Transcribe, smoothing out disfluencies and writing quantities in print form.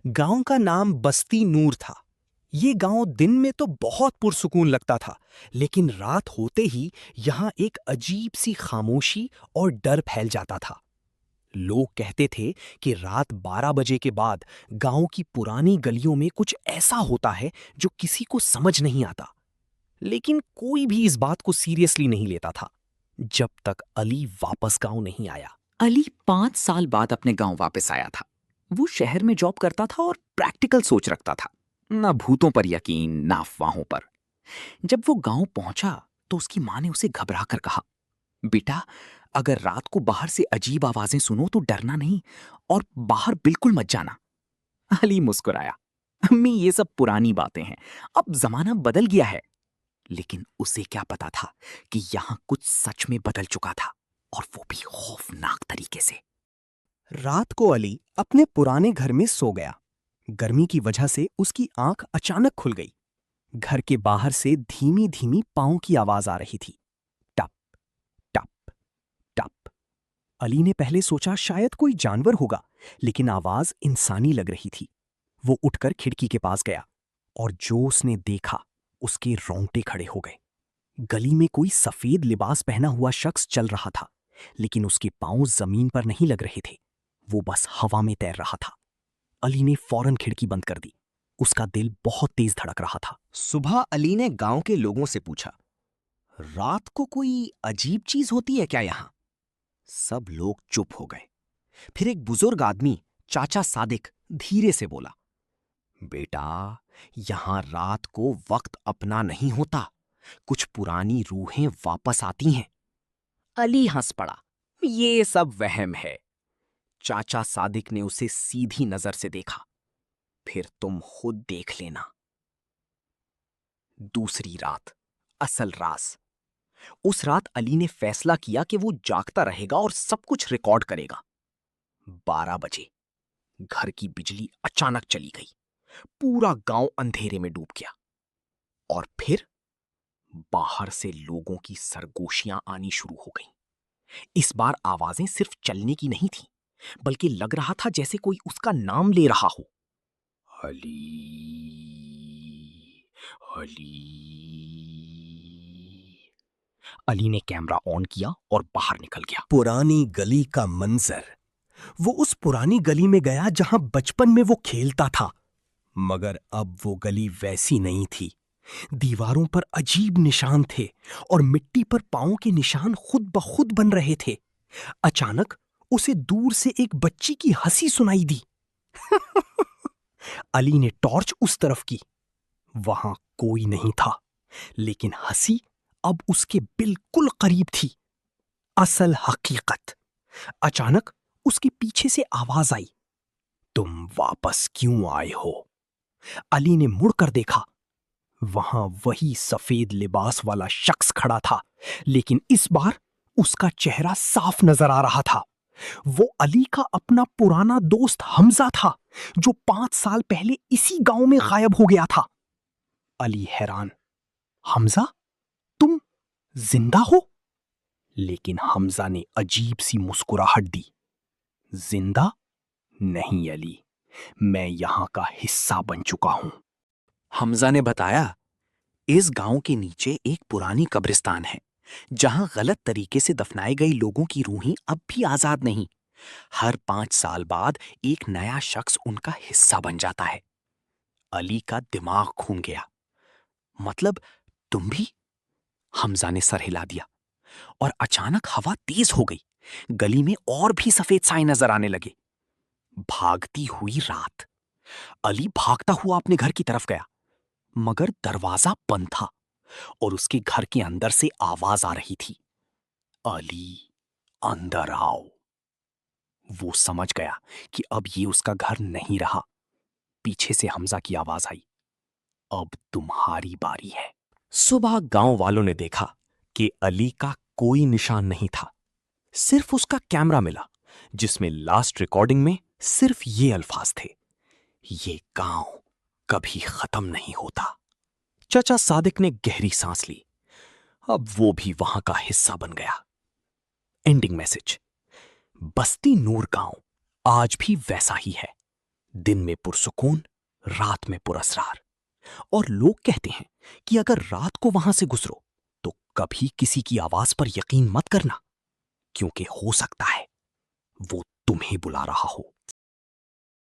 गांव का नाम बस्ती नूर था। ये गांव दिन में तो बहुत पुरसुकून लगता था, लेकिन रात होते ही यहां एक अजीब सी खामोशी और डर फैल जाता था। लोग कहते थे कि रात 12 बजे के बाद गांव की पुरानी गलियों में कुछ ऐसा होता है जो किसी को समझ नहीं आता। लेकिन कोई भी इस बात को सीरियसली नहीं लेता था, जब तक अली वापस गांव नहीं आया। अली 5 साल बाद अपने गांव वापस आया था। वो शहर में जॉब करता था और प्रैक्टिकल सोच रखता था। ना भूतों पर यकीन, ना अफवाहों पर। जब वो गांव पहुंचा तो उसकी माँ ने उसे घबरा कर कहा, बेटा, अगर रात को बाहर से अजीब आवाजें सुनो तो डरना नहीं और बाहर बिल्कुल मत जाना। अली मुस्कुराया, अम्मी ये सब पुरानी बातें हैं, अब जमाना बदल गया है। लेकिन उसे क्या पता था कि यहां कुछ सच में बदल चुका था, और वो भी खौफनाक तरीके से। रात को अली अपने पुराने घर में सो गया। गर्मी की वजह से उसकी आंख अचानक खुल गई। घर के बाहर से धीमी धीमी पाँव की आवाज आ रही थी। टप टप टप। अली ने पहले सोचा शायद कोई जानवर होगा, लेकिन आवाज इंसानी लग रही थी। वो उठकर खिड़की के पास गया और जो उसने देखा, उसके रोंगटे खड़े हो गए। गली में कोई सफेद लिबास पहना हुआ शख्स चल रहा था, लेकिन उसके पांव जमीन पर नहीं लग रहे थे। वो बस हवा में तैर रहा था। अली ने फौरन खिड़की बंद कर दी। उसका दिल बहुत तेज धड़क रहा था। सुबह अली ने गांव के लोगों से पूछा, रात को कोई अजीब चीज होती है क्या यहां? सब लोग चुप हो गए। फिर एक बुजुर्ग आदमी, चाचा सादिक, धीरे से बोला, बेटा, यहां रात को वक्त अपना नहीं होता। कुछ पुरानी रूहें वापस आती हैं। अली हंस पड़ा, ये सब वहम है। चाचा सादिक ने उसे सीधी नजर से देखा, फिर तुम खुद देख लेना। दूसरी रात, असल राज। उस रात अली ने फैसला किया कि वो जागता रहेगा और सब कुछ रिकॉर्ड करेगा। 12 बजे घर की बिजली अचानक चली गई। पूरा गांव अंधेरे में डूब गया। और फिर बाहर से लोगों की सरगोशियां आनी शुरू हो गईं। इस बार आवाजें सिर्फ चलने की नहीं थीं, बल्कि लग रहा था जैसे कोई उसका नाम ले रहा हो। अली, अली। अली ने कैमरा ऑन किया और बाहर निकल गया। पुरानी गली का मंजर। वो उस पुरानी गली में गया जहां बचपन में वो खेलता था। मगर अब वो गली वैसी नहीं थी। दीवारों पर अजीब निशान थे और मिट्टी पर पांव के निशान खुद ब खुद बन रहे थे। अचानक उसे दूर से एक बच्ची की हंसी सुनाई दी। अली ने टॉर्च उस तरफ की। वहां कोई नहीं था, लेकिन हंसी अब उसके बिल्कुल करीब थी। असल हकीकत। अचानक उसके पीछे से आवाज आई, तुम वापस क्यों आए हो? अली ने मुड़कर देखा। वहां वही सफेद लिबास वाला शख्स खड़ा था, लेकिन इस बार उसका चेहरा साफ नजर आ रहा था। वो अली का अपना पुराना दोस्त हमजा था, जो 5 साल पहले इसी गांव में गायब हो गया था। अली हैरान, हमजा, तुम जिंदा हो? लेकिन हमजा ने अजीब सी मुस्कुराहट दी। जिंदा नहीं अली, मैं यहां का हिस्सा बन चुका हूं। हमजा ने बताया, इस गांव के नीचे एक पुरानी कब्रिस्तान है, जहां गलत तरीके से दफनाए गए लोगों की रूहें अब भी आजाद नहीं। हर 5 साल बाद एक नया शख्स उनका हिस्सा बन जाता है। अली का दिमाग घूम गया। मतलब तुम भी? हमजा ने सर हिला दिया। और अचानक हवा तेज हो गई। गली में और भी सफेद साए नजर आने लगे। भागती हुई रात। अली भागता हुआ अपने घर की तरफ गया, मगर दरवाजा बंद था और उसके घर के अंदर से आवाज आ रही थी, अली, अंदर आओ। वो समझ गया कि अब ये उसका घर नहीं रहा। पीछे से हमजा की आवाज आई, अब तुम्हारी बारी है। सुबह गांव वालों ने देखा कि अली का कोई निशान नहीं था। सिर्फ उसका कैमरा मिला, जिसमें लास्ट रिकॉर्डिंग में सिर्फ ये अल्फाज थे, ये गांव कभी खत्म नहीं होता। चाचा सादिक ने गहरी सांस ली। अब वो भी वहां का हिस्सा बन गया। Ending message. बस्ती नूर गांव आज भी वैसा ही है। दिन में पुरसुकून, रात में पुरअसरार। और लोग कहते हैं कि अगर रात को वहां से गुजरो तो कभी किसी की आवाज पर यकीन मत करना, क्योंकि हो सकता है वो तुम्हें बुला रहा हो।